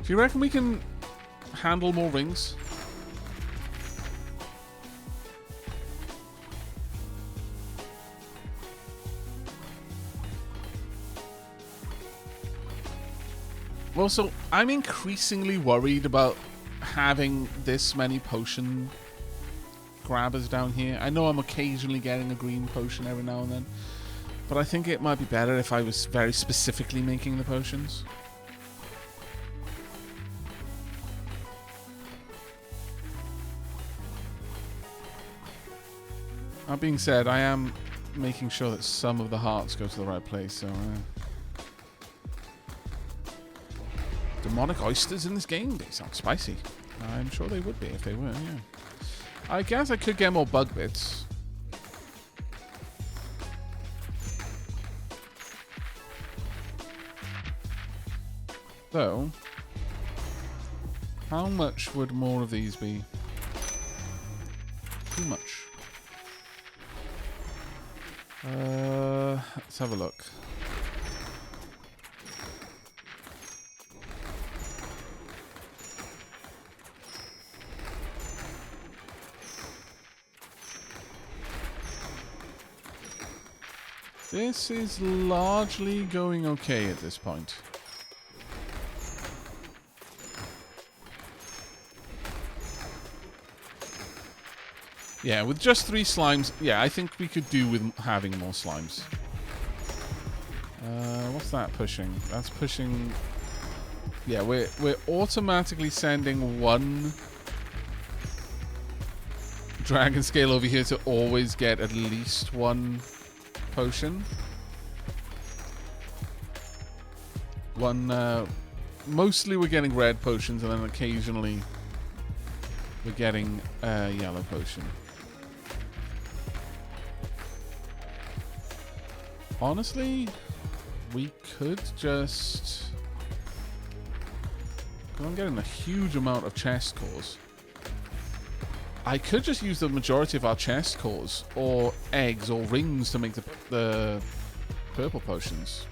Do you reckon we can handle more rings? Also, I'm increasingly worried about having this many potion grabbers down here. I know I'm occasionally getting a green potion every now and then, but I think it might be better if I was very specifically making the potions. That being said, I am making sure that some of the hearts go to the right place, so... Demonic oysters in this game? They sound spicy. I'm sure they would be if they were, yeah. I guess I could get more bug bits. So, how much would more of these be? Too much. Let's have a look. This is largely going okay at this point. Yeah, with just 3 slimes, yeah, I think we could do with having more slimes. What's that pushing? That's pushing... Yeah, we're automatically sending 1 dragon scale over here to always get at least 1 potion. 1, mostly we're getting red potions, and then occasionally we're getting a yellow potion. Honestly, we could just... I'm getting a huge amount of chest cores. I could just use the majority of our chest cores, or eggs, or rings to make the purple potions.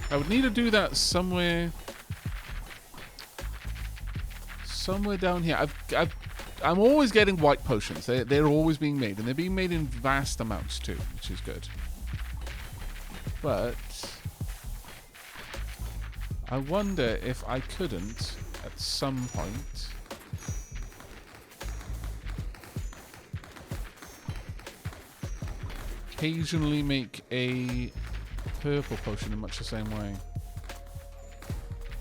I would need to do that somewhere down here. I'm always getting white potions. They're always being made, and they're being made in vast amounts too, which is good. But I wonder if I couldn't, at some point, occasionally make a purple potion in much the same way.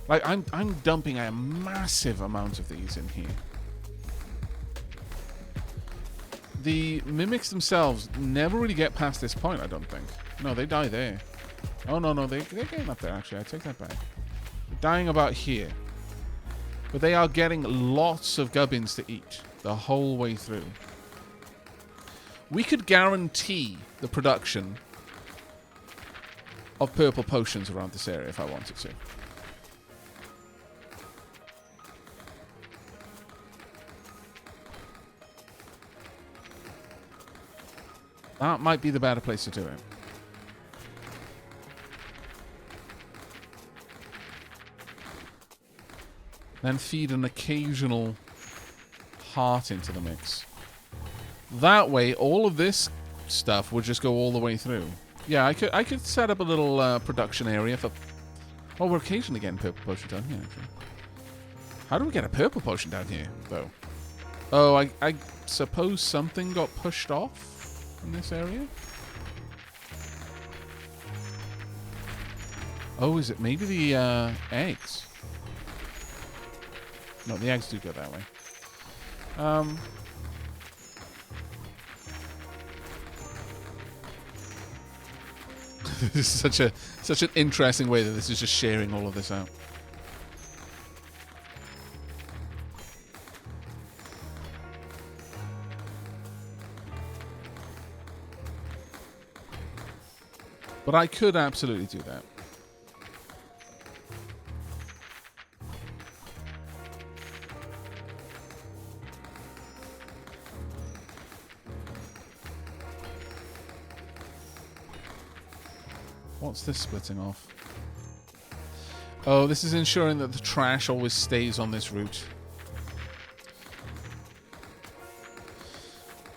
Like, I'm dumping a massive amount of these in here. The mimics themselves never really get past this point, I don't think. No, they die there. Oh, no, they're getting up there, actually. I take that back. They're dying about here. But they are getting lots of gubbins to eat the whole way through. We could guarantee the production of purple potions around this area if I wanted to. That might be the better place to do it. Then feed an occasional heart into the mix. That way, all of this stuff would just go all the way through. Yeah, I could set up a little production area for... Oh, we're occasionally getting purple potion down here, actually. How do we get a purple potion down here, though? Oh, I suppose something got pushed off in this area? Oh, is it maybe the eggs? No, the eggs do go that way. This is such an interesting way that this is just sharing all of this out. But I could absolutely do that. What's this splitting off? Oh, this is ensuring that the trash always stays on this route.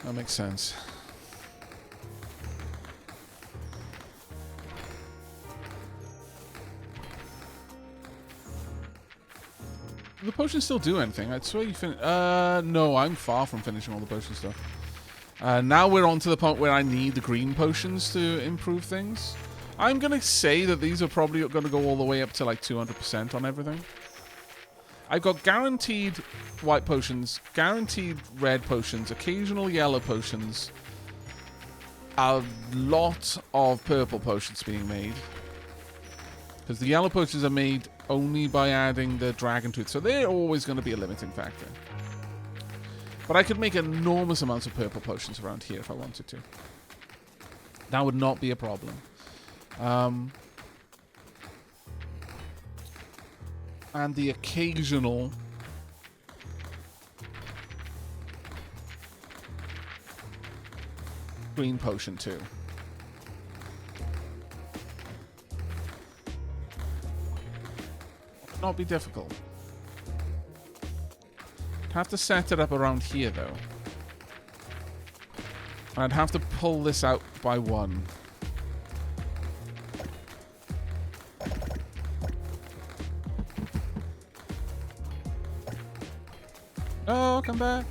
That makes sense. The potions still do anything. I'd swear you no, I'm far from finishing all the potion stuff. Now we're on to the point where I need the green potions to improve things. I'm going to say that these are probably going to go all the way up to like 200% on everything. I've got guaranteed white potions, guaranteed red potions, occasional yellow potions, a lot of purple potions being made. Because the yellow potions are made only by adding the dragon tooth, so they're always going to be a limiting factor. But I could make enormous amounts of purple potions around here if I wanted to. That would not be a problem. And the occasional green potion too. Not be difficult. I'd have to set it up around here though. I'd have to pull this out by one. Oh, come back.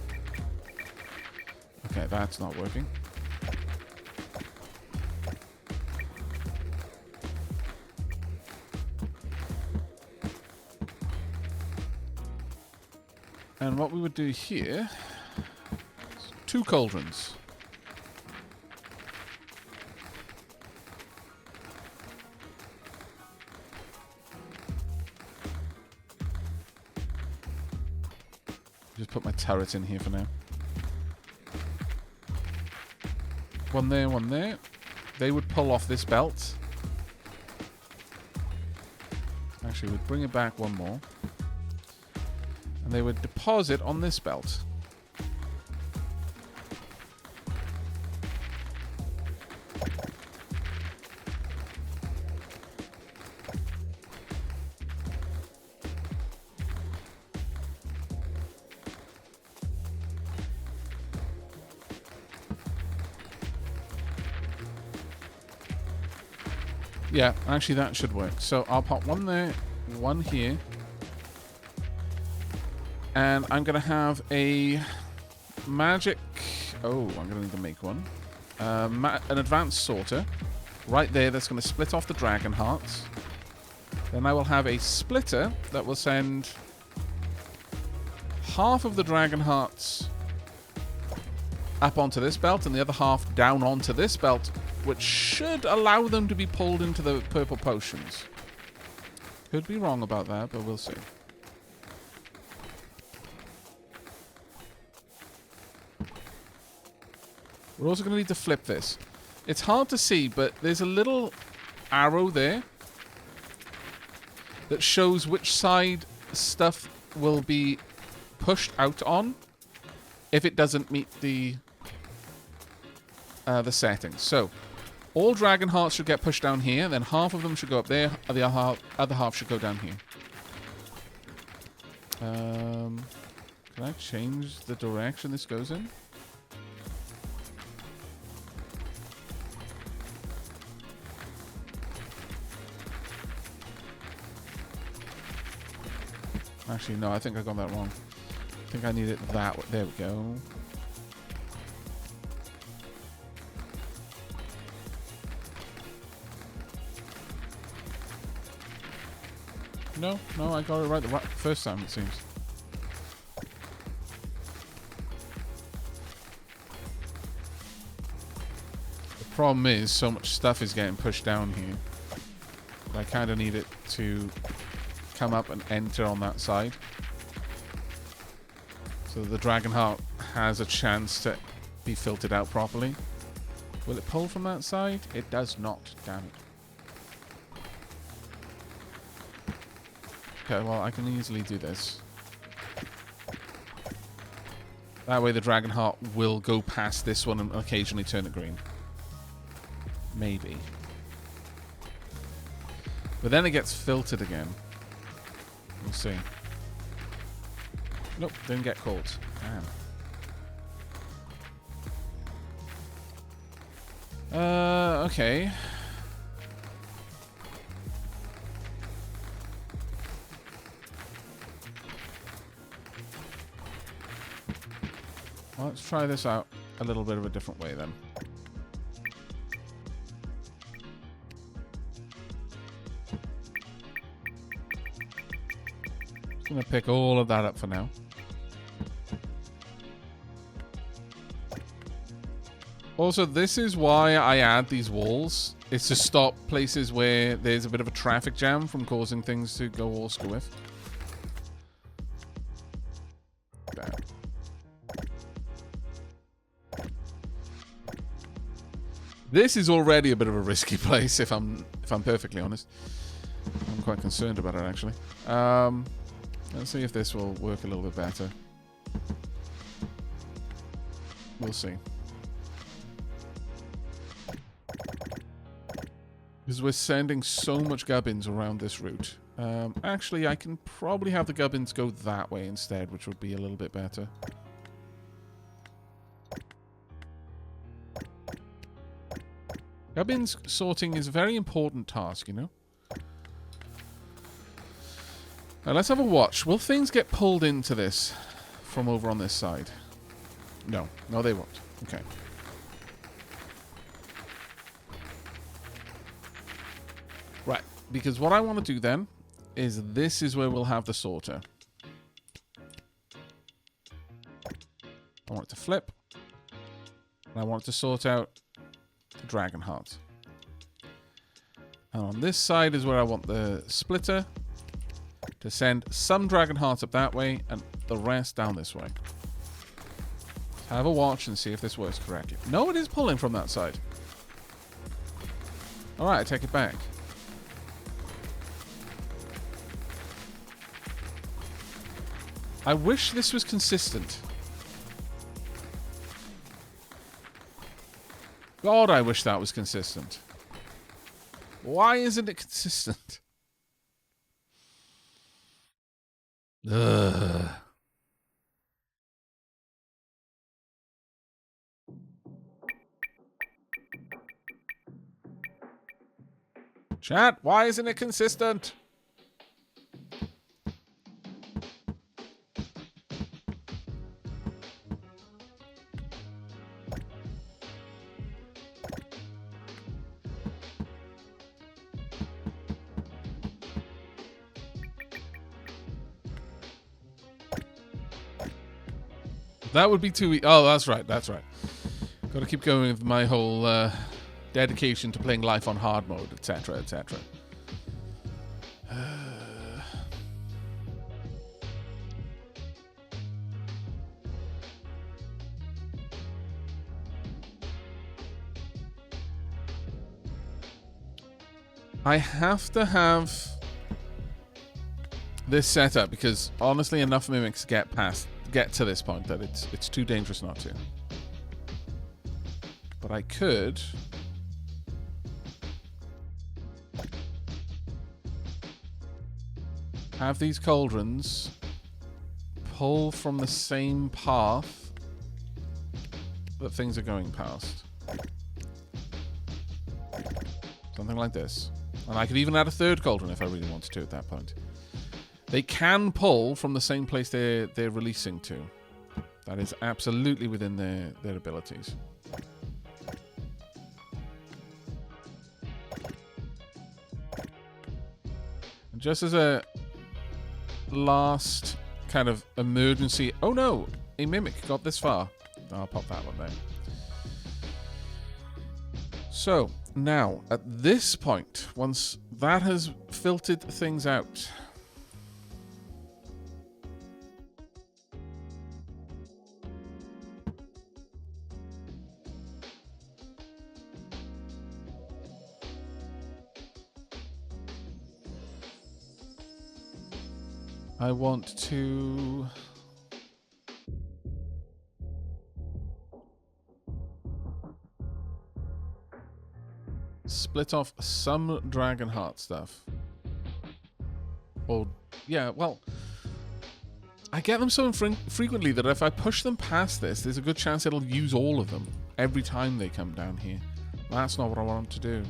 Okay, that's not working. And what we would do here is 2 cauldrons. Just put my turret in here for now. One there, one there. They would pull off this belt. Actually, we'd bring it back one more. And they would deposit on this belt. Yeah, actually that should work. So I'll pop one there, one here. And I'm going to have a magic... Oh, I'm going to need to make one. An advanced sorter. Right there, that's going to split off the dragon hearts. Then I will have a splitter that will send half of the dragon hearts up onto this belt and the other half down onto this belt, which should allow them to be pulled into the purple potions. Could be wrong about that, but we'll see. We're also going to need to flip this. It's hard to see, but there's a little arrow there that shows which side stuff will be pushed out on if it doesn't meet the settings. So, all dragon hearts should get pushed down here, then half of them should go up there, the other half should go down here. Can I change the direction this goes in? Actually, no, I think I got that wrong. I think I need it that way. There we go. No, I got it right the first time, it seems. The problem is, so much stuff is getting pushed down here. I kind of need it to come up and enter on that side. So the dragon heart has a chance to be filtered out properly. Will it pull from that side? It does not, damn it. Okay, well, I can easily do this. That way the dragon heart will go past this one and occasionally turn it green. Maybe. But then it gets filtered again. We'll see. Nope, didn't get caught. Damn. Okay. Well, let's try this out a little bit of a different way then. Just gonna pick all of that up for now. Also, this is why I add these walls. It's to stop places where there's a bit of a traffic jam from causing things to go all skew. There. This is already a bit of a risky place, if I'm perfectly honest. I'm quite concerned about it, actually. Let's see if this will work a little bit better. We'll see. Because we're sending so much gubbins around this route. Actually, I can probably have the gubbins go that way instead, which would be a little bit better. Gubbins sorting is a very important task, you know? Now, let's have a watch. Will things get pulled into this from over on this side? No. No, they won't. Okay. Right. Because what I want to do then is this is where we'll have the sorter. I want it to flip. And I want it to sort out the dragon heart. And on this side is where I want the splitter to send some dragon hearts up that way and the rest down this way. Have a watch and see if this works correctly. No, it is pulling from that side. Alright, I take it back. I wish this was consistent. God, I wish that was consistent. Why isn't it consistent? Ugh. Chat, why isn't it consistent? That would be too easy. Oh, that's right. That's right. Got to keep going with my whole dedication to playing life on hard mode, etc., etc. I have to have this set up because honestly, enough mimics get to this point that it's too dangerous not to. But I could have these cauldrons pull from the same path that things are going past. Something like this. And I could even add a third cauldron if I really wanted to at that point. They can pull from the same place they're releasing to. That is absolutely within their abilities. And just as a last kind of emergency... Oh no! A mimic got this far. I'll pop that one there. So, now, at this point, once that has filtered things out... I want to... split off some dragon heart stuff. Or Yeah, well, I get them so frequently that if I push them past this, there's a good chance it'll use all of them every time they come down here. That's not what I want to do.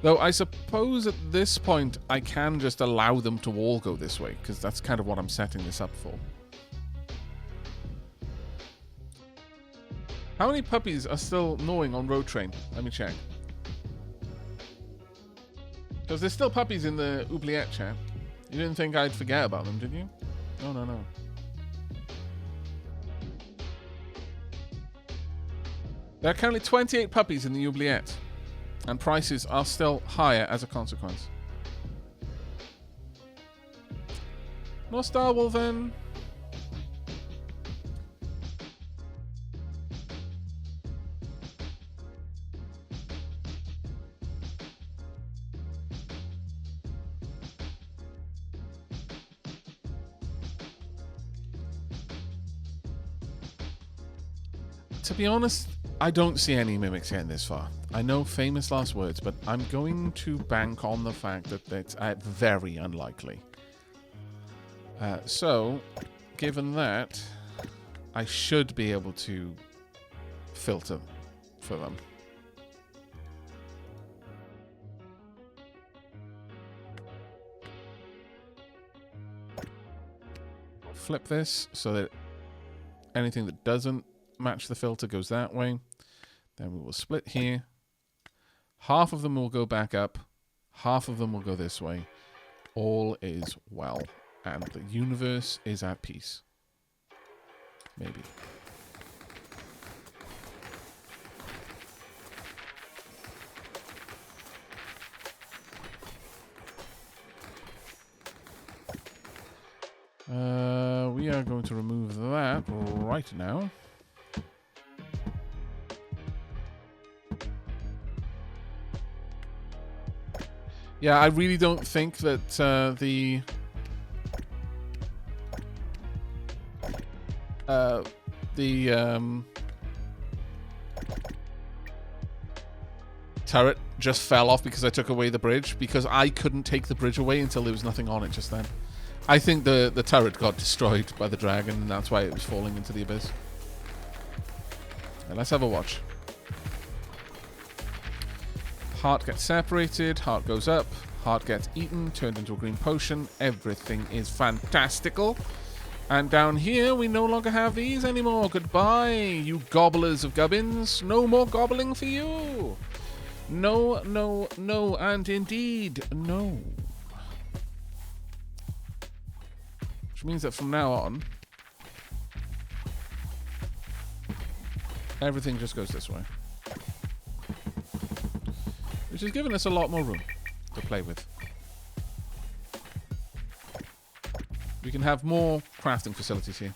Though I suppose at this point I can just allow them to all go this way, because that's kind of what I'm setting this up for. How many puppies are still gnawing on Road Train? Let me check. Because there's still puppies in the oubliette chat. You didn't think I'd forget about them, did you? No, no, no. There are currently 28 puppies in the oubliette, and prices are still higher as a consequence. No Star Wars then. To be honest, I don't see any mimics getting this far. I know famous last words, but I'm going to bank on the fact that it's very unlikely. So, given that, I should be able to filter for them. Flip this so that anything that doesn't match the filter goes that way. Then we will split here. Half of them will go back up. Half of them will go this way. All is well. And the universe is at peace. Maybe. We are going to remove that right now. Yeah, I really don't think that the turret just fell off because I took away the bridge, because I couldn't take the bridge away until there was nothing on it just then. I think the turret got destroyed by the dragon, and that's why it was falling into the abyss. And let's have a watch. Heart gets separated, heart goes up, heart gets eaten, turned into a green potion. Everything is fantastical. And down here, we no longer have these anymore. Goodbye, you gobblers of gubbins. No more gobbling for you. No, no, no, and indeed, no. Which means that from now on, everything just goes this way. Which has given us a lot more room to play with. We can have more crafting facilities here.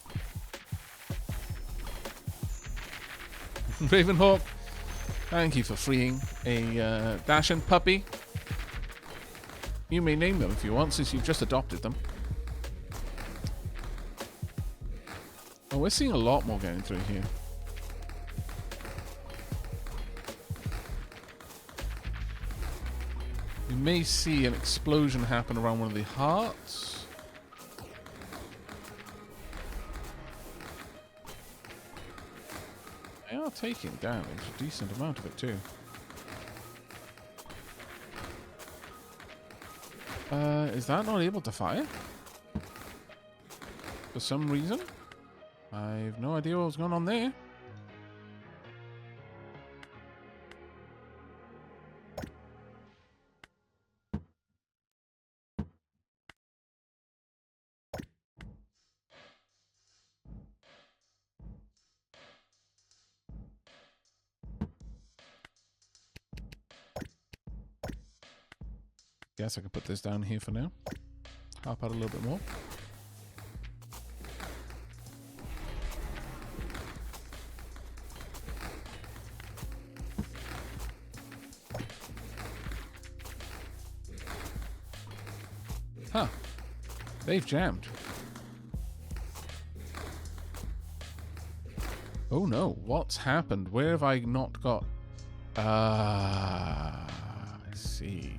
Ravenhawk, thank you for freeing a Dashin puppy. You may name them if you want, since you've just adopted them. Oh, we're seeing a lot more getting through here. We may see an explosion happen around one of the hearts. They are taking damage, a decent amount of it too. Is that not able to fire? For some reason? I have no idea what was going on there. Guess I can put this down here for now. Harp out a little bit more. Huh. They've jammed. Oh no, what's happened? Where have I not got... I see.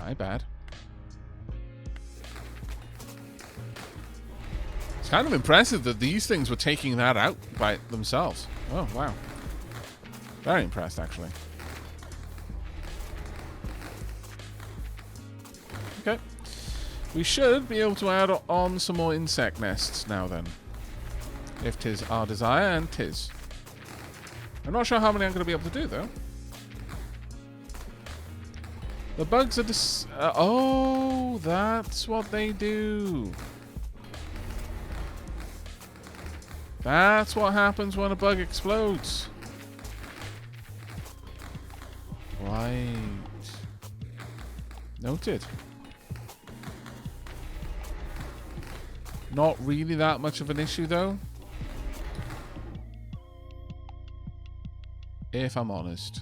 My bad. It's kind of impressive that these things were taking that out by themselves. Oh, wow. Very impressed, actually. Okay. We should be able to add on some more insect nests now then. If 'tis our desire, and 'tis. I'm not sure how many I'm going to be able to do, though. The bugs are oh, that's what they do. That's what happens when a bug explodes. Right. Noted. Not really that much of an issue, though. If I'm honest.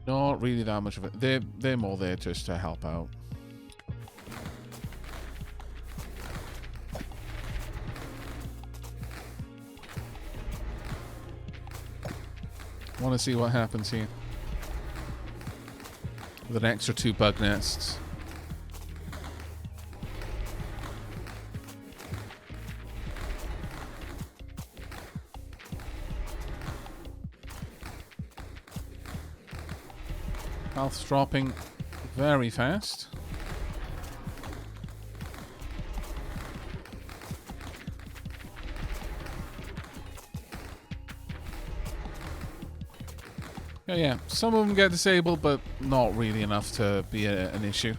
Not really that much of it. They're more there just to help out. Want to see what happens here with an extra 2 bug nests. Health's dropping very fast. Yeah, some of them get disabled, but not really enough to be an issue.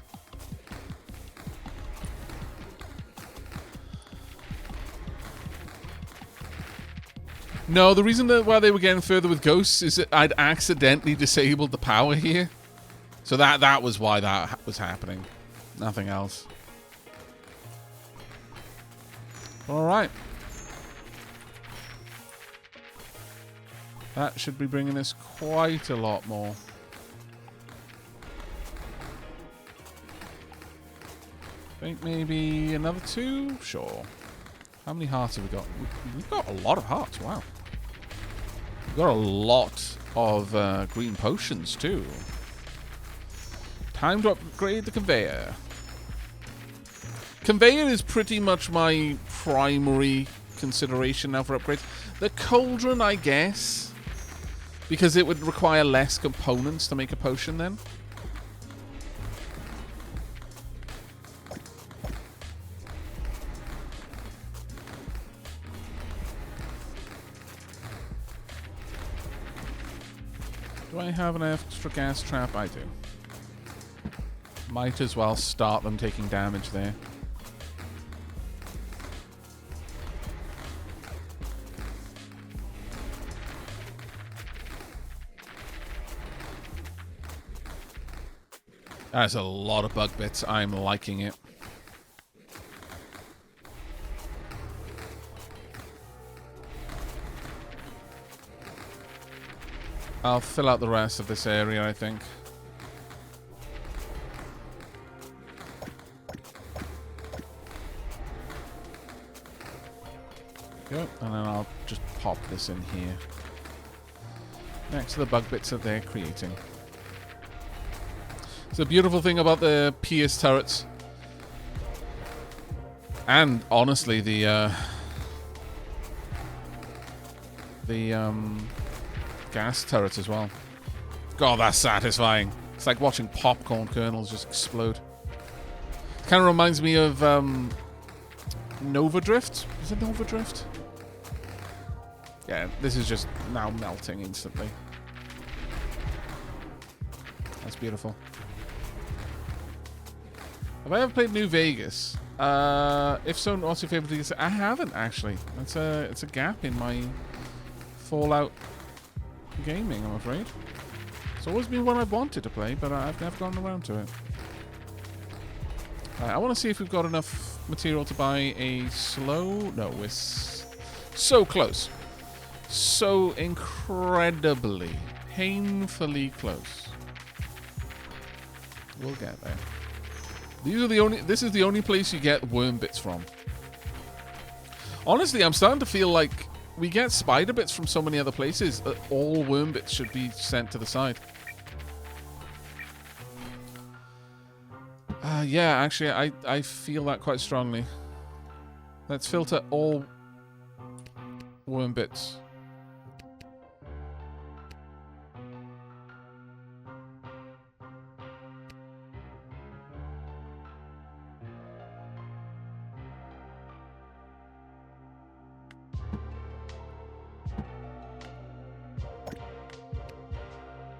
No, the reason why they were getting further with ghosts is that I'd accidentally disabled the power here. So that was why that was happening. Nothing else. Alright. That should be bringing us quite a lot more. I think maybe another 2? Sure. How many hearts have we got? We've got a lot of hearts, wow. We've got a lot of green potions, too. Time to upgrade the conveyor. Conveyor is pretty much my primary consideration now for upgrades. The cauldron, I guess, because it would require less components to make a potion then. Do I have an extra gas trap? I do. Might as well start them taking damage there. That's a lot of bug bits. I'm liking it. I'll fill out the rest of this area, I think. Go, and then I'll just pop this in here. Next to the bug bits that they're creating. It's a beautiful thing about the Pierce turrets. And honestly, the gas turrets as well. God, that's satisfying. It's like watching popcorn kernels just explode. Kind of reminds me of Nova Drift. Is it Nova Drift? Yeah, this is just now melting instantly. That's beautiful. Have I ever played New Vegas? If so, what's your favorite DLC? I haven't actually. It's a gap in my Fallout gaming, I'm afraid. It's always been one I wanted to play, but I've never gotten around to it. I want to see if we've got enough material to buy a slow... No, we're so close. So incredibly, painfully close. We'll get there. These are the only... This is the only place you get worm bits from. Honestly, I'm starting to feel like we get spider bits from so many other places that all worm bits should be sent to the side. Yeah, actually, I feel that quite strongly. Let's filter all worm bits.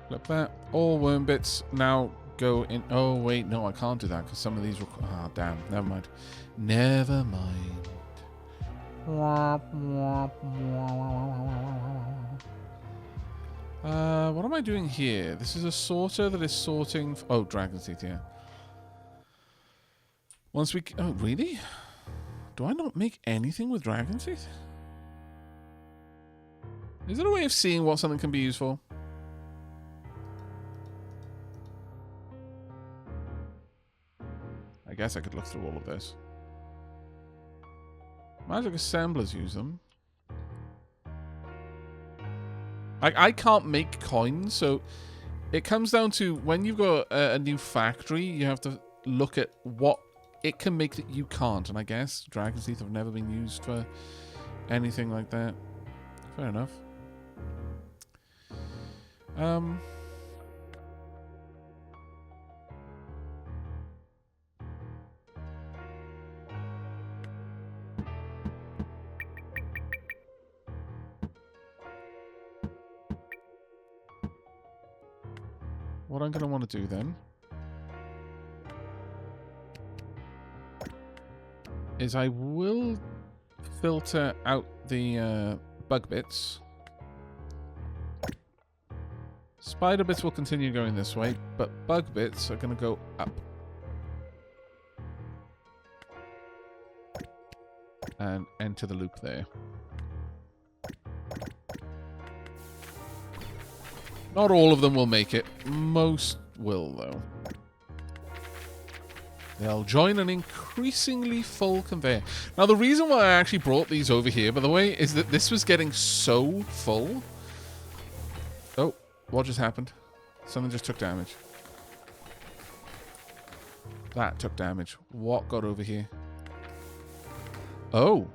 Flip that. All worm bits now go in. Oh, wait. No, I can't do that because some of these... Ah, damn. Never mind. Never mind. What am I doing here? This is a sorter that is sorting... Oh, dragon's teeth, yeah. Once we... Oh, really? Do I not make anything with dragon's teeth? Is there a way of seeing what something can be used for? I guess I could look through all of this. Magic assemblers use them. I can't make coins, so it comes down to when you've got a new factory, you have to look at what it can make that you can't. And I guess dragon's teeth have never been used for anything like that. Fair enough. What I'm going to want to do then is I will filter out the bug bits. Spider bits will continue going this way, but bug bits are going to go up. And enter the loop there. Not all of them will make it. Most will, though. They'll join an increasingly full conveyor. Now, the reason why I actually brought these over here, by the way, is that this was getting so full. Oh, what just happened? Something just took damage. That took damage. What got over here? Oh.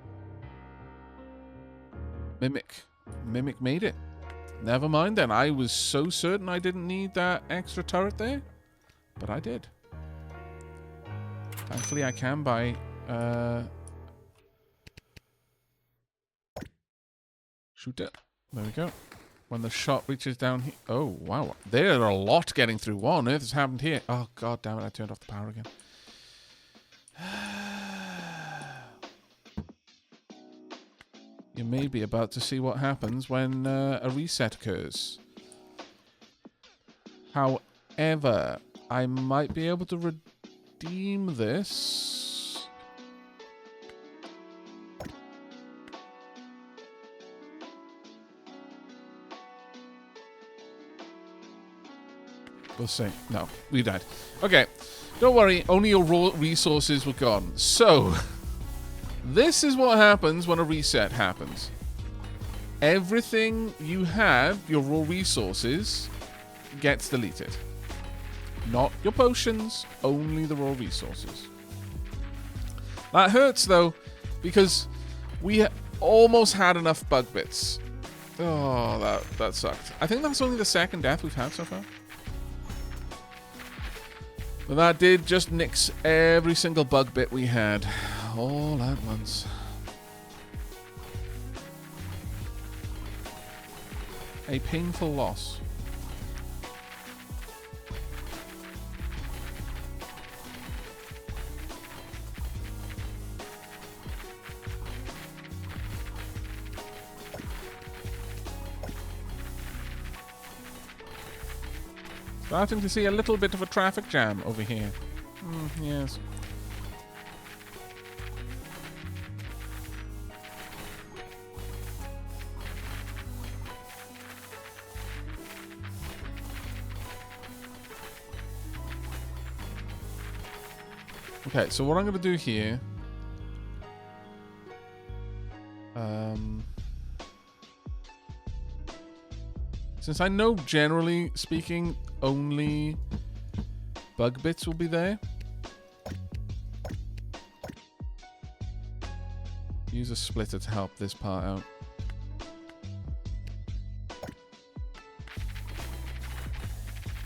Mimic. Mimic made it. Never mind then. I was so certain I didn't need that extra turret there. But I did. Thankfully I can buy... shoot it. There we go. When the shot reaches down here... Oh, wow. There are a lot getting through. What on earth has happened here? Oh, god damn it. I turned off the power again. You may be about to see what happens when a reset occurs. However, I might be able to redeem this. We'll see. No, we died. Okay, don't worry. Only your raw resources were gone. So... this is what happens when a reset happens. Everything you have, your raw resources, gets deleted. Not your potions, only the raw resources. That hurts, though, because we almost had enough bug bits. Oh, that sucked. I think that's only the second death we've had so far. But that did just nix every single bug bit we had. All at once. A painful loss. Starting to see a little bit of a traffic jam over here. Yes. Okay, so what I'm going to do here Since I know, generally speaking, only bug bits will be there. Use a splitter to help this part out.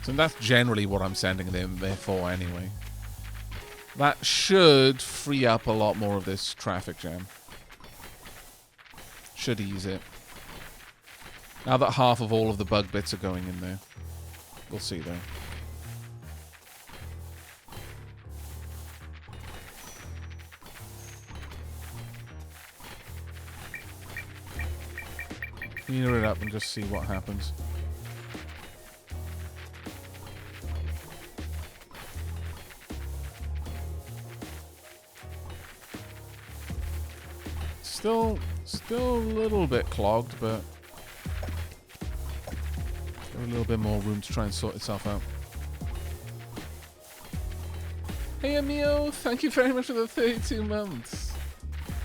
So that's generally what I'm sending them there for anyway. That should free up a lot more of this traffic jam. Should ease it. Now that half of all of the bug bits are going in there. We'll see though. Clear it up and just see what happens. Still a little bit clogged, but a little bit more room to try and sort itself out. Hey Emil, thank you very much for the 32 months.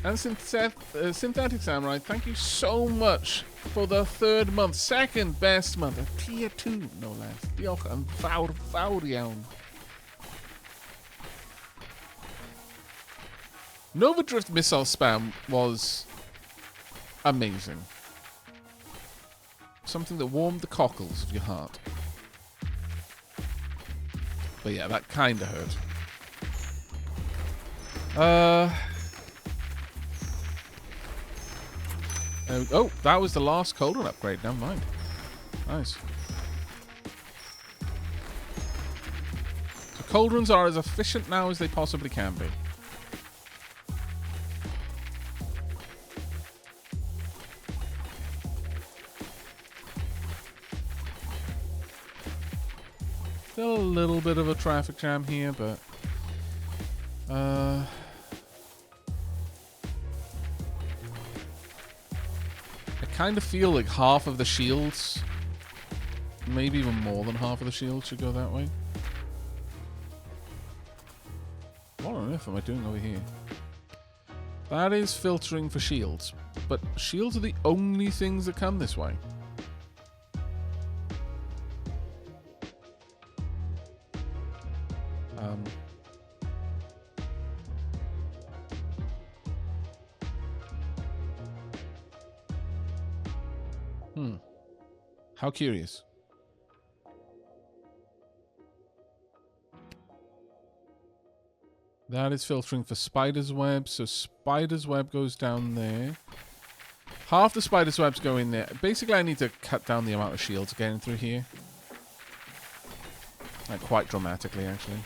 And Synthetic Samurai, thank you so much for the 3rd month. 2nd best month. A tier 2, no less. Diolch yn fawr iawn. Nova Drift missile spam was amazing. Something that warmed the cockles of your heart. But yeah, that kind of hurt. Oh, that was the last cauldron upgrade. Never mind. Nice. So cauldrons are as efficient now as they possibly can be. Still a little bit of a traffic jam here, but I kind of feel like half of the shields, maybe even more than half of the shields, should go that way. What on earth am I doing over here? That is filtering for shields, but shields are the only things that come this way. How curious. That is filtering for spider's web, so spider's web goes down there. Half the spider's webs go in there. Basically, I need to cut down the amount of shields getting through here. Like, quite dramatically, actually.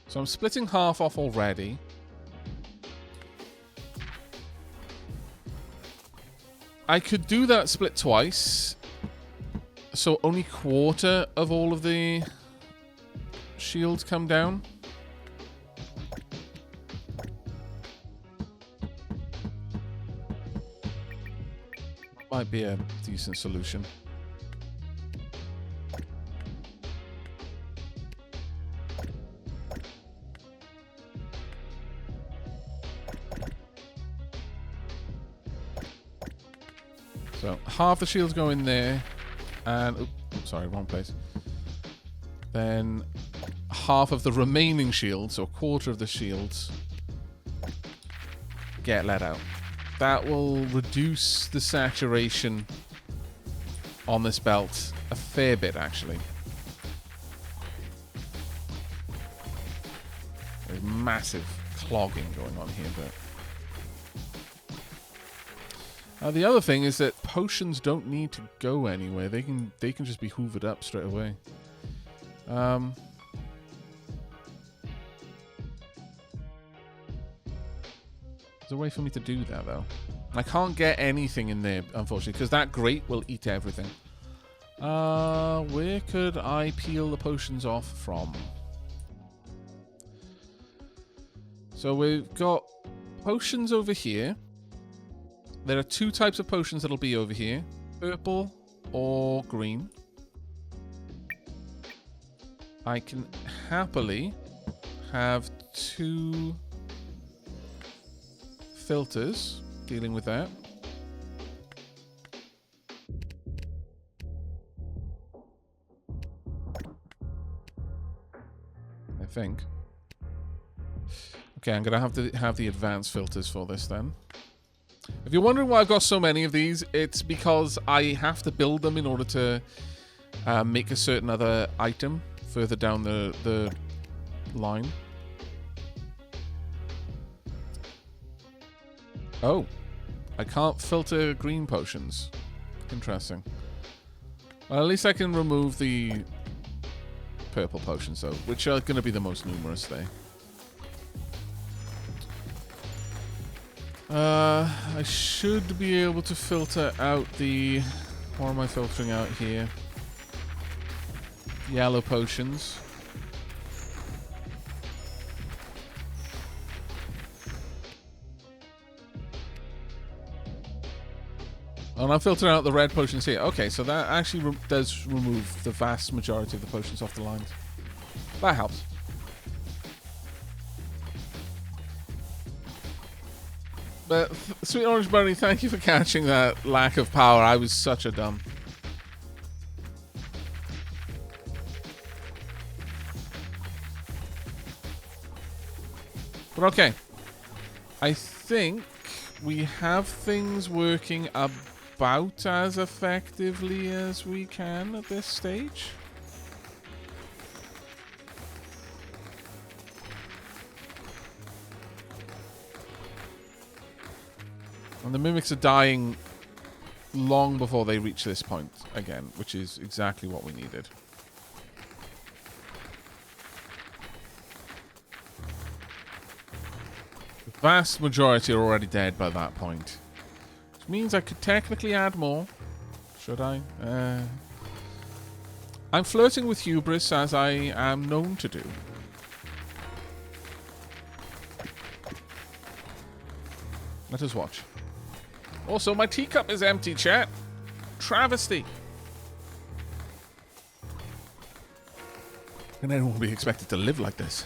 So I'm splitting half off already. I could do that split twice. So only quarter of all of the shields come down. Might be a decent solution. So half the shields go in there, and oops, sorry, wrong place. Then half of the remaining shields, or a quarter of the shields, get let out. That will reduce the saturation on this belt a fair bit, actually. There's massive clogging going on here, but the other thing is that potions don't need to go anywhere. They can just be hoovered up straight away. There's a way for me to do that, though. I can't get anything in there, unfortunately, because that grate will eat everything. Where could I peel the potions off from? So we've got potions over here. There are 2 types of potions that'll be over here. Purple or green. I can happily have 2 filters dealing with that. I think. Okay, I'm going to have the advanced filters for this then. If you're wondering why I've got so many of these, it's because I have to build them in order to make a certain other item further down the line. Oh, I can't filter green potions. Interesting. Well, at least I can remove the purple potions, though, which are going to be the most numerous there. I should be able to filter out the... What am I filtering out here? Yellow potions. Oh, and I'm filtering out the red potions here. Okay, so that actually does remove the vast majority of the potions off the lines. That helps. But, Sweet Orange Bunny, thank you for catching that lack of power. I was such a dumb. But okay. I think we have things working about as effectively as we can at this stage. And the mimics are dying long before they reach this point again, which is exactly what we needed. The vast majority are already dead by that point. Which means I could technically add more. Should I? I'm flirting with hubris, as I am known to do. Let us watch. Also, my teacup is empty, chat. Travesty. Can anyone be expected to live like this?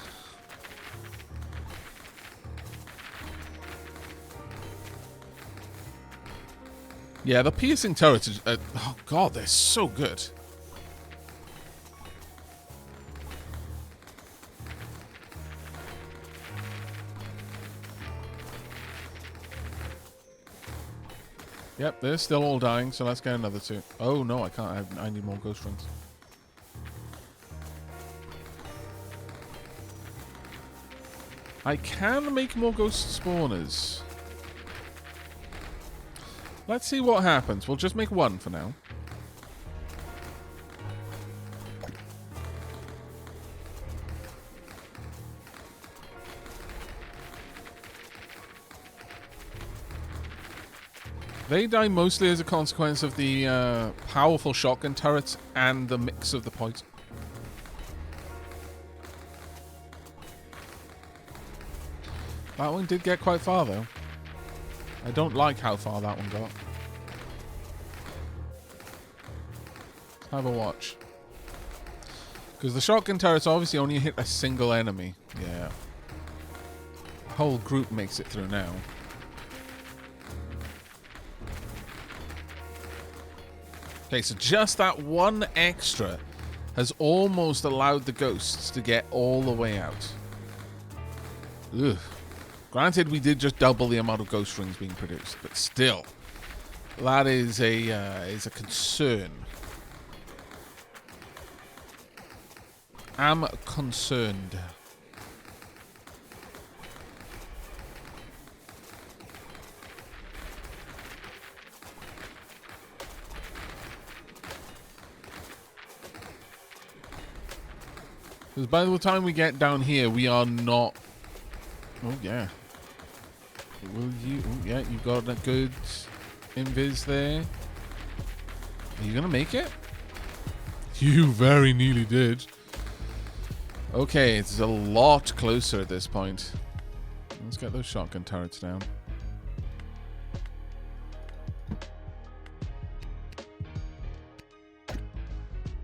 Yeah, the piercing turrets are... oh, God, they're so good. Yep, they're still all dying, so let's get another 2. Oh, no, I can't. I need more ghost rings. I can make more ghost spawners. Let's see what happens. We'll just make 1 for now. They die mostly as a consequence of the powerful shotgun turrets and the mix of the poison. That one did get quite far, though. I don't like how far that one got. Let's have a watch. Because the shotgun turrets obviously only hit a single enemy. Yeah. The whole group makes it through now. Okay, so just that one extra has almost allowed the ghosts to get all the way out. Ugh. Granted, we did just double the amount of ghost rings being produced, but still, that is a concern. I'm concerned. Because by the time we get down here, we are not... Oh, yeah. Will you... Oh, yeah, you got a good invis there. Are you going to make it? You very nearly did. Okay, it's a lot closer at this point. Let's get those shotgun turrets down.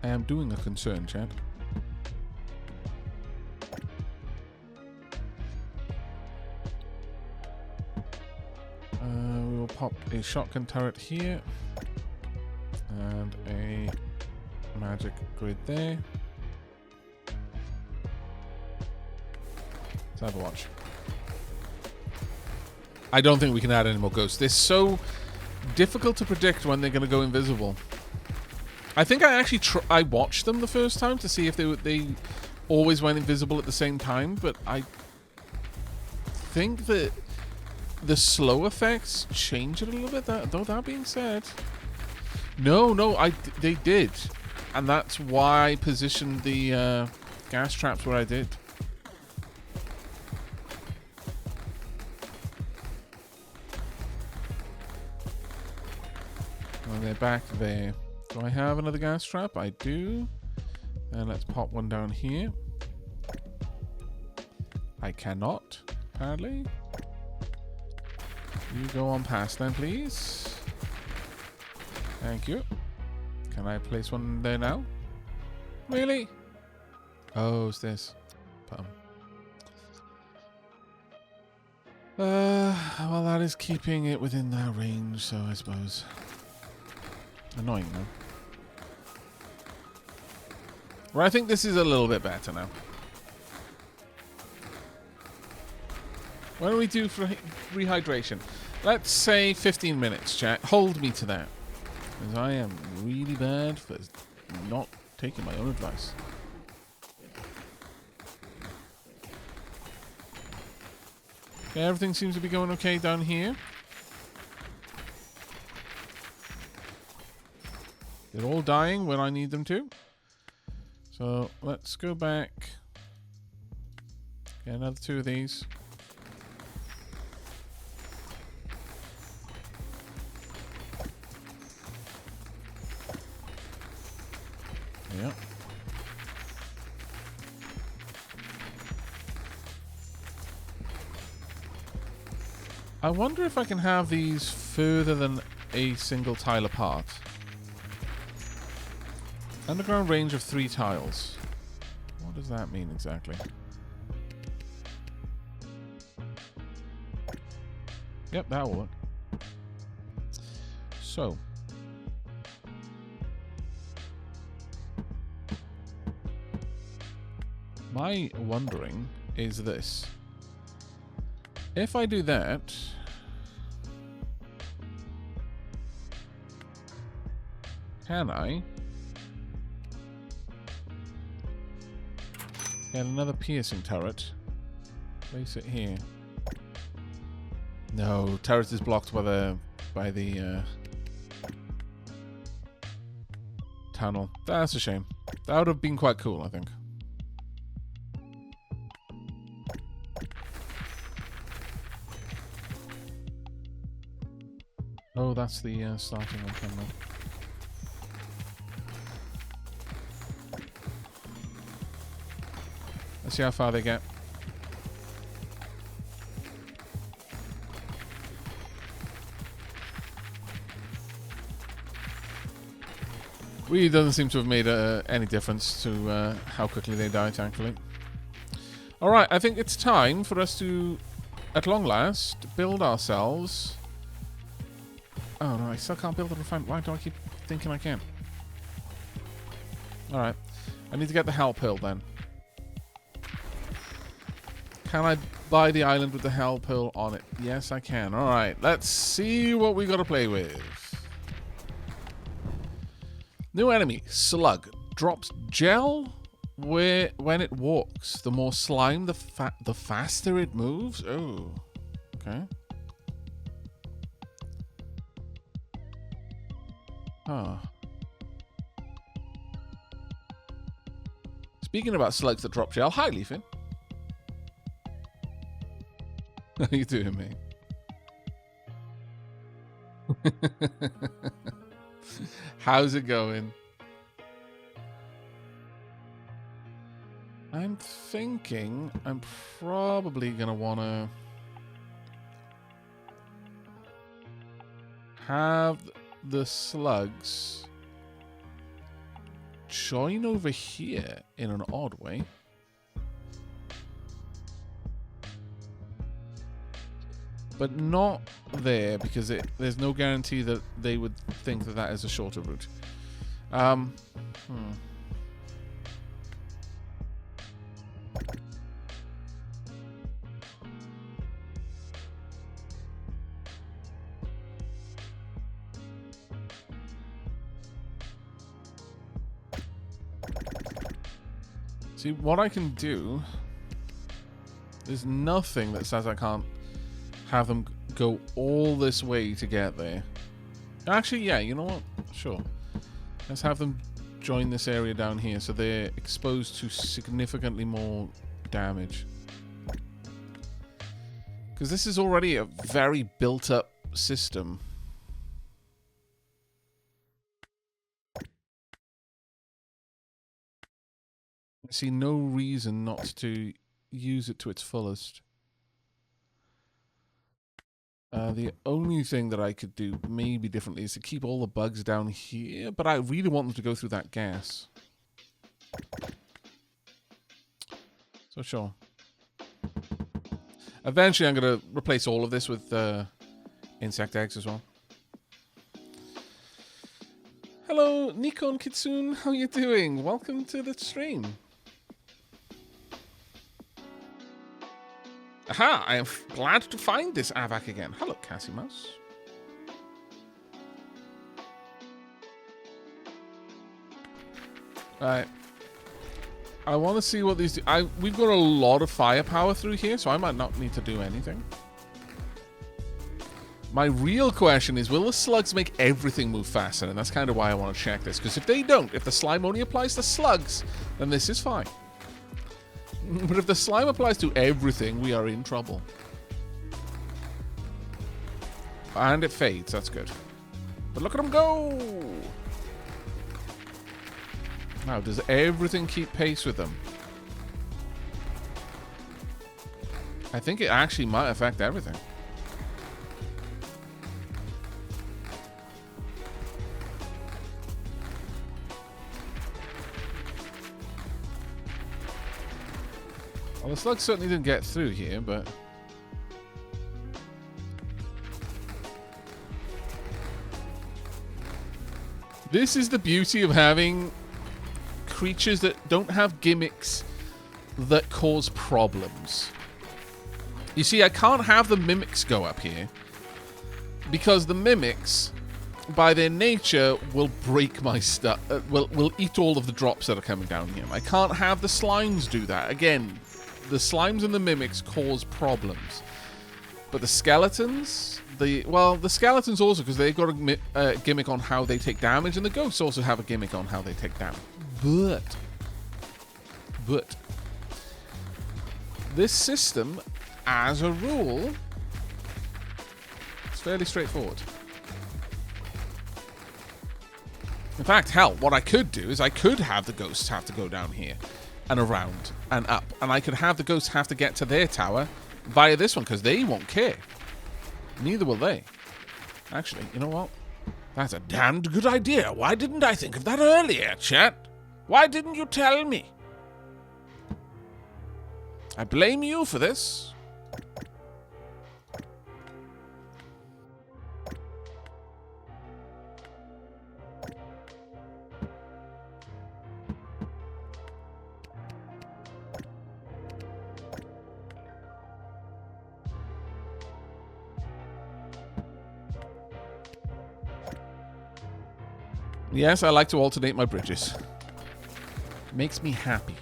I am doing a concern, chat. We will pop a shotgun turret here. And a magic grid there. Let's have a watch. I don't think we can add any more ghosts. They're so difficult to predict when they're going to go invisible. I think I actually I watched them the first time to see if they always went invisible at the same time, but I think that the slow effects change it a little bit. Though that being said, no, they did, and that's why I positioned the gas traps where I did. And they're back there. Do I have another gas trap? I do. And let's pop one down here. I cannot, apparently. You go on past then, please. Thank you. Can I place one there now? Really? Oh, it's this. Well, that is keeping it within that range, so I suppose. Annoying, though. Well, I think this is a little bit better now. What do we do for rehydration? Let's say 15 minutes, chat. Hold me to that. Because I am really bad for not taking my own advice. Okay, everything seems to be going okay down here. They're all dying when I need them to. So let's go back. Get another 2 of these. Yep. I wonder if I can have these further than a single tile apart. Underground range of 3 tiles. What does that mean exactly? Yep, that'll work. So. My wondering is this. If I do that, can I get another piercing turret? Place it here. No, turret is blocked by the tunnel. That's a shame. That would have been quite cool, I think. Oh, that's the starting one. Let's see how far they get. Really doesn't seem to have made any difference to how quickly they die, thankfully. Alright, I think it's time for us to, at long last, build ourselves... Oh no, I still can't build a refinement. Why do I keep thinking I can? Alright. I need to get the Hell Pearl then. Can I buy the island with the Hell Pearl on it? Yes, I can. Alright, let's see what we got to play with. New enemy, Slug. Drops gel when it walks. The more slime, the faster it moves. Oh, okay. Huh. Speaking about slugs that drop gel, hi, Leafin. How you doing, mate? How's it going? I'm thinking I'm probably gonna wanna have the slugs join over here in an odd way. But not there, because there's no guarantee that they would think that that is a shorter route. See, what I can do... There's nothing that says I can't have them go all this way to get there. Actually, yeah, you know what? Sure. Let's have them join this area down here so they're exposed to significantly more damage. Because this is already a very built-up system. I see no reason not to use it to its fullest. The only thing that I could do maybe differently is to keep all the bugs down here, but I really want them to go through that gas. So sure. Eventually I'm going to replace all of this with insect eggs as well. Hello, Nikon Kitsune. How you doing? Welcome to the stream. Aha! I am glad to find this Aavak again. Hello, Cassie Mouse. Right. I want to see what these do. We've got a lot of firepower through here, so I might not need to do anything. My real question is, will the slugs make everything move faster? And that's kind of why I want to check this. Because if they don't, if the slime only applies to slugs, then this is fine. But if the slime applies to everything, we are in trouble. And it fades, that's good. But look at them go! Now, does everything keep pace with them? I think it actually might affect everything. Well, the slugs certainly didn't get through here, but... This is the beauty of having creatures that don't have gimmicks that cause problems. You see, I can't have the mimics go up here because the mimics, by their nature, will break my stuff. Will eat all of the drops that are coming down here. I can't have the slimes do that. Again, the slimes and the mimics cause problems. But the skeletons, the skeletons also, because they've got a gimmick on how they take damage, and the ghosts also have a gimmick on how they take damage. But this system, as a rule, is fairly straightforward. In fact, hell, what I could do is I could have the ghosts have to go down here and around and up, and I could have the ghosts have to get to their tower via this one, because they won't care. Neither will they. Actually, you know what? That's a damned good idea. Why didn't I think of that earlier, chat? Why didn't you tell me? I blame you for this. Yes, I like to alternate my bridges. Makes me happy.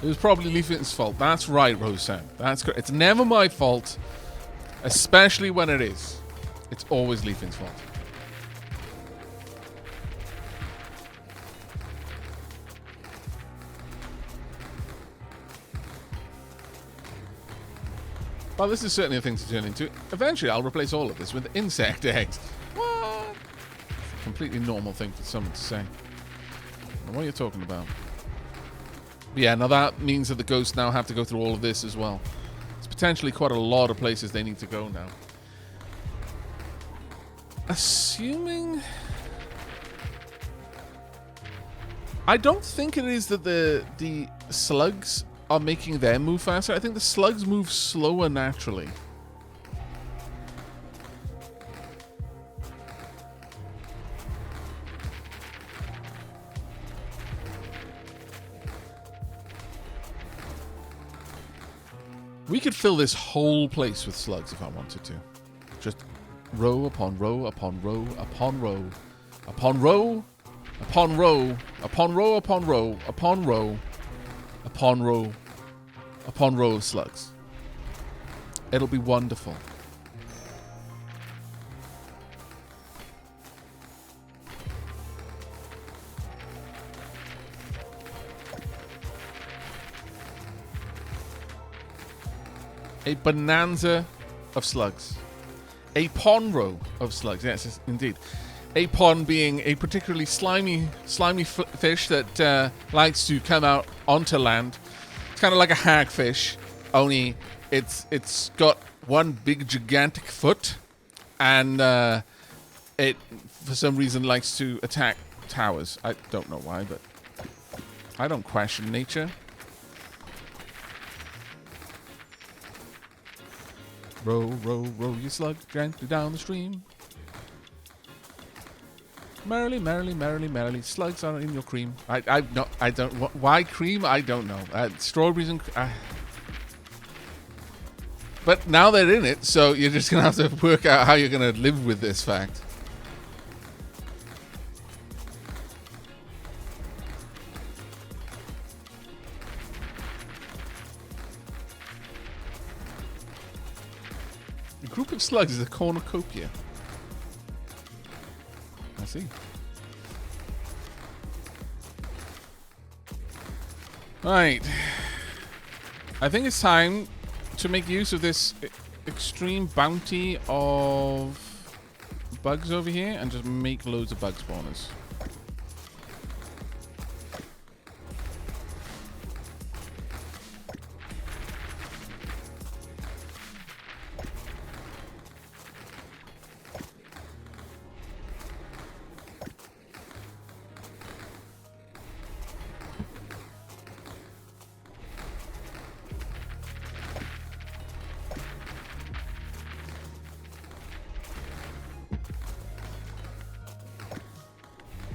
It was probably Leafit's fault. That's right, Roseanne. That's correct. It's never my fault, especially when it is. It's always Leafit's fault. Well, this is certainly a thing to turn into. Eventually, I'll replace all of this with insect eggs. What? It's a completely normal thing for someone to say. I don't know what you're talking about. But yeah, now that means that the ghosts now have to go through all of this as well. It's potentially quite a lot of places they need to go now. I don't think it is that the slugs are making them move faster. I think the slugs move slower naturally. We could fill this whole place with slugs if I wanted to. Just row upon row upon row upon row upon row upon row upon row upon row upon row upon row upon row of slugs. It'll be wonderful. A bonanza of slugs. A pond row of slugs. Yes, indeed. A pond being a particularly slimy fish that likes to come out onto land. It's kind of like a hagfish, only it's got one big gigantic foot, and it for some reason likes to attack towers. I don't know why, but I don't question nature. Row, row, row, you slug gently down the stream. Merrily, merrily, merrily, merrily, slugs are in your cream. I don't. Why cream? I don't know. Strawberries and. But now they're in it, so you're just gonna have to work out how you're gonna live with this fact. A group of slugs is a cornucopia. I see. Right. I think it's time to make use of this extreme bounty of bugs over here and just make loads of bug spawners.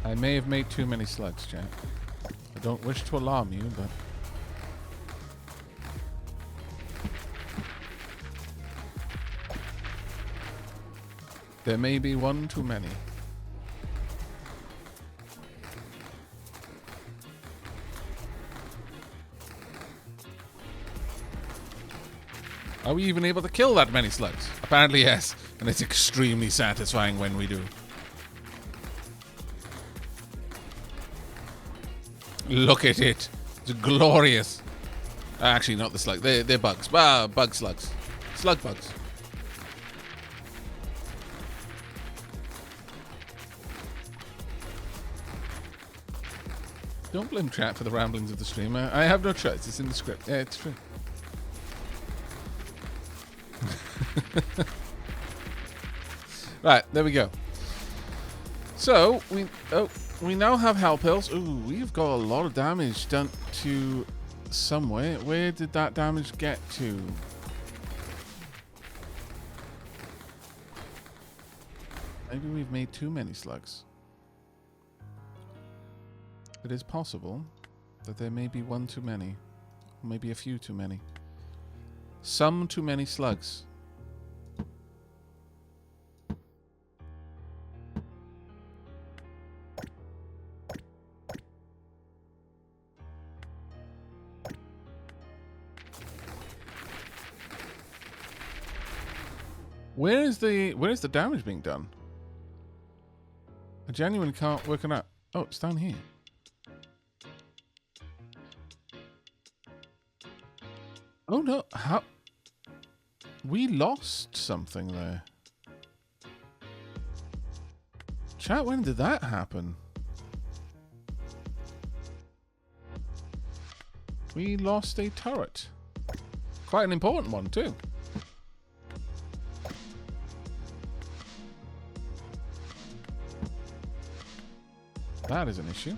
I may have made too many slugs, Jack. I don't wish to alarm you, but... there may be one too many. Are we even able to kill that many slugs? Apparently yes, and it's extremely satisfying when we do. Look at it. It's glorious. Actually, not the slug. They're bugs. Bug slugs. Slug bugs. Don't blame chat for the ramblings of the streamer. I have no choice. It's in the script. Yeah, it's true. Right, there we go. So, we now have health pills. Ooh, we've got a lot of damage done to somewhere. Where did that damage get to? Maybe we've made too many slugs. It is possible that there may be one too many. Or maybe a few too many. Some too many slugs. Where is the damage being done? I genuinely can't work it out. Oh, it's down here. Oh no, how? We lost something there. Chat, when did that happen? We lost a turret. Quite an important one too. That is an issue.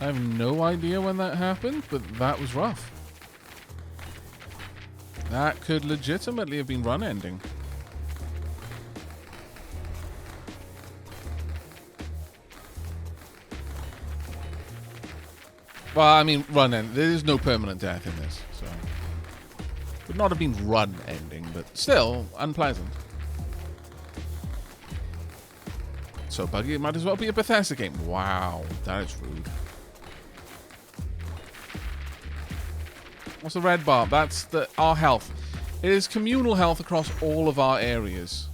I have no idea when that happened, but that was rough. That could legitimately have been run ending. Well, I mean, run end. There is no permanent death in this, so would not have been run ending, but still unpleasant. So buggy, it might as well be a Bethesda game. Wow, that is rude. What's the red bar? That's our health. It is communal health across all of our areas.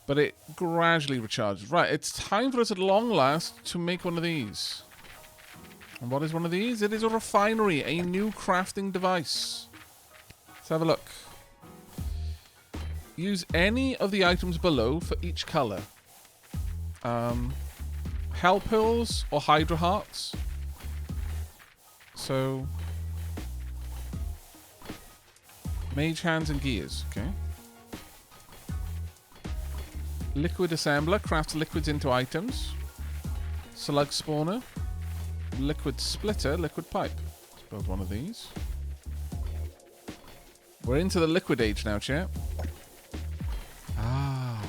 But it gradually recharges. Right, it's time for us at long last to make one of these. And what is one of these? It is a refinery, a new crafting device. Let's have a look. Use any of the items below for each color. Hell pills or Hydra hearts. So, mage hands and gears. Okay. Liquid assembler crafts liquids into items. Slug spawner. Liquid splitter, liquid pipe. Let's build one of these. We're into the liquid age now, chat. Ah,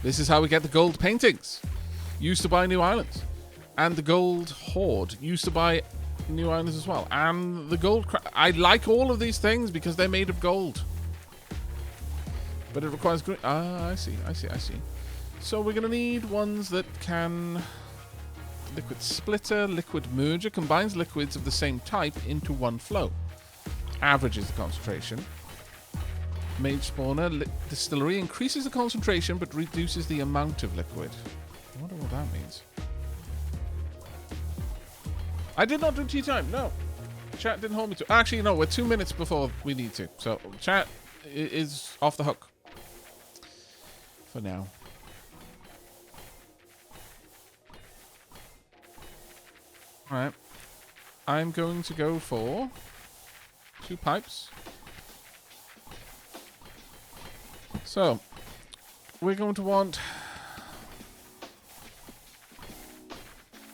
this is how we get the gold paintings. Used to buy new islands. And the gold hoard. Used to buy new islands as well. And the gold... I like all of these things because they're made of gold. But it requires... I see. So we're going to need ones that can... Liquid splitter, liquid merger. Combines liquids of the same type into one flow. Averages the concentration. Mage spawner, distillery. Increases the concentration but reduces the amount of liquid. I wonder what that means. I did not do tea time. No. Chat didn't hold me to. Actually, no. We're 2 minutes before we need to. So chat is off the hook. For now. Alright. I'm going to go for 2 pipes. So, we're going to want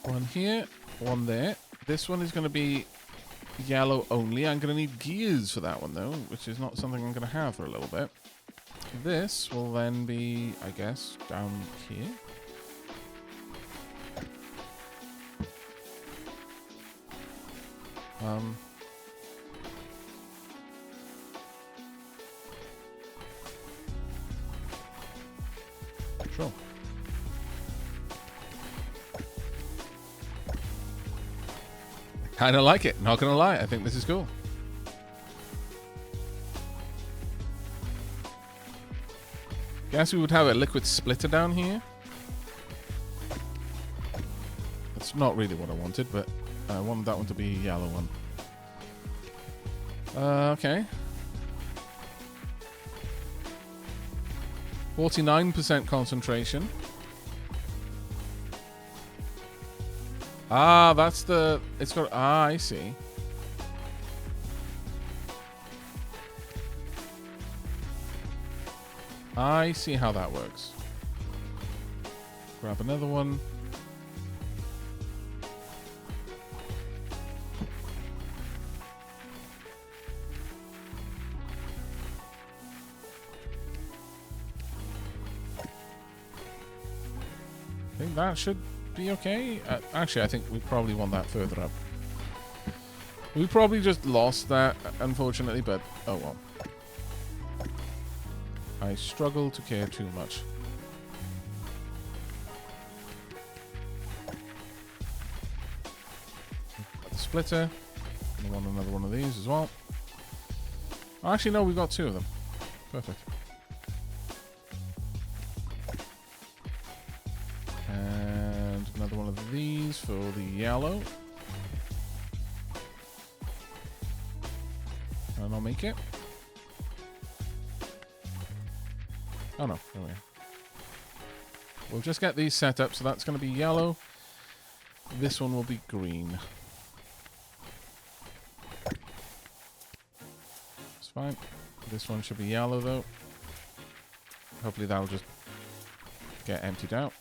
one here, one there. This one is going to be yellow only. I'm going to need gears for that one, though, which is not something I'm going to have for a little bit. This will then be, I guess, down here. Sure. Kind of like it, not gonna lie. I think this is cool. Guess we would have a liquid splitter down here. That's not really what I wanted, but I wanted that one to be a yellow one. Okay. 49% concentration. Ah, that's the... It's got... Ah, I see. I see how that works. Grab another one. I think that should be okay. Actually, I think we probably want that further up. We probably just lost that, unfortunately, but oh well. I struggle to care too much. Got the splitter. I want another one of these as well. Actually, no, we've got 2 of them. Perfect. And another one of these for the yellow. And I'll make it. Oh no, there we are. We'll just get these set up, so that's going to be yellow. This one will be green. It's fine. This one should be yellow though. Hopefully that will just get emptied out.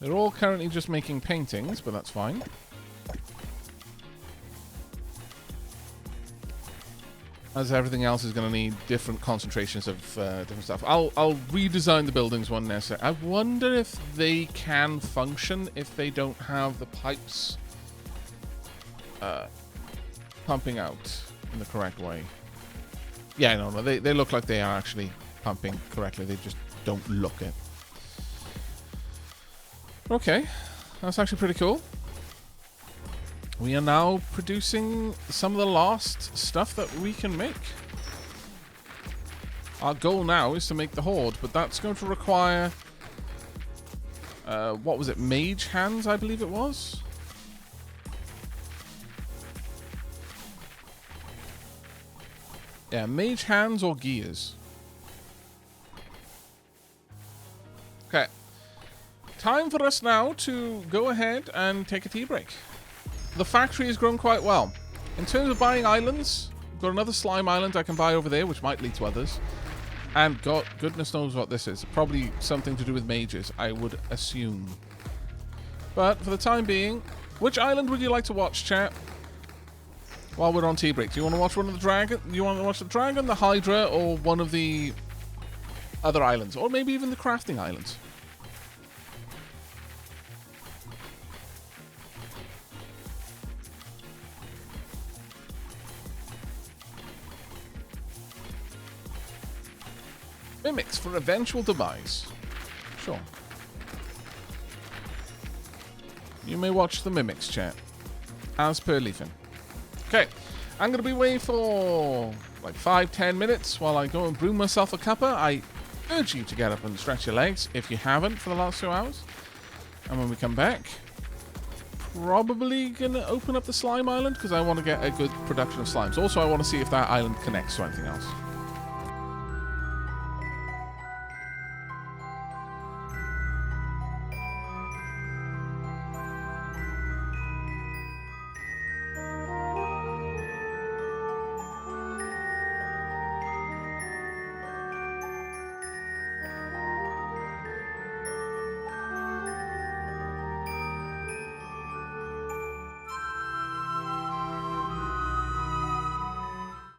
They're all currently just making paintings, but that's fine. As everything else is going to need different concentrations of different stuff. I'll redesign the buildings when necessary. I wonder if they can function if they don't have the pipes pumping out in the correct way. Yeah, no, they look like they are actually pumping correctly. They just don't look it. Okay, that's actually pretty cool. We are now producing some of the last stuff that we can make. Our goal now is to make the Horde, but that's going to require... what was it? Mage hands, I believe it was? Yeah, mage hands or gears. Okay. Time for us now to go ahead and take a tea break. The factory has grown quite well. In terms of buying islands, we've got another slime island I can buy over there, which might lead to others. And goodness knows what this is. Probably something to do with mages, I would assume. But for the time being, which island would you like to watch, chat? While we're on tea break, do you want to watch one of the dragon? You want to watch the dragon, the Hydra, or one of the other islands, or maybe even the crafting islands? Mimics for eventual demise. Sure. You may watch the Mimics, chat. As per Leafin. Okay. I'm going to be away for like 5-10 minutes while I go and brew myself a cuppa. I urge you to get up and stretch your legs if you haven't for the last 2 hours. And when we come back, probably going to open up the slime island because I want to get a good production of slimes. Also, I want to see if that island connects to anything else.